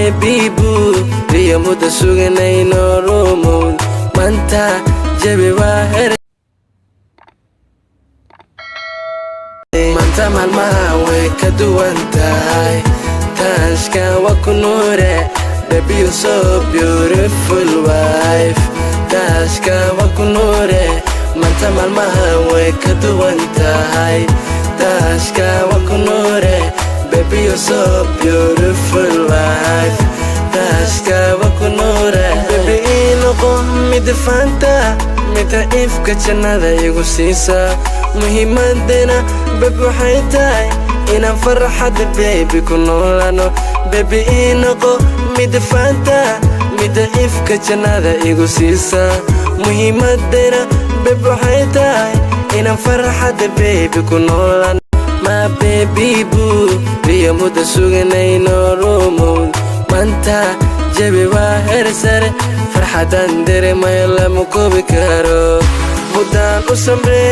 baby boo riyo muda suganayno rumow manta jabi waa her manta malmaha way ka duwan tahay taashka waa ku nuure baby you're so beautiful wife taashka waa ku nuure manta malmaha way ka duwan tahay taashka waa ku nuure baby you're so beautiful wife taashka waa ku nuure baby inoqo mid fanta mid ifka jannada igu siisa muhiimadena baby waxay tahay inaan farxad baby ku noolano baby inoqo mid fanta mid ifka jannada igu siisa muhiimadena baby waxay tahay inaan farxad baby ku noolano my baby boo riyo muda suganayno rumow manta jabi waa her sare farxadan dareemayo lama koobi karo mudaan u samree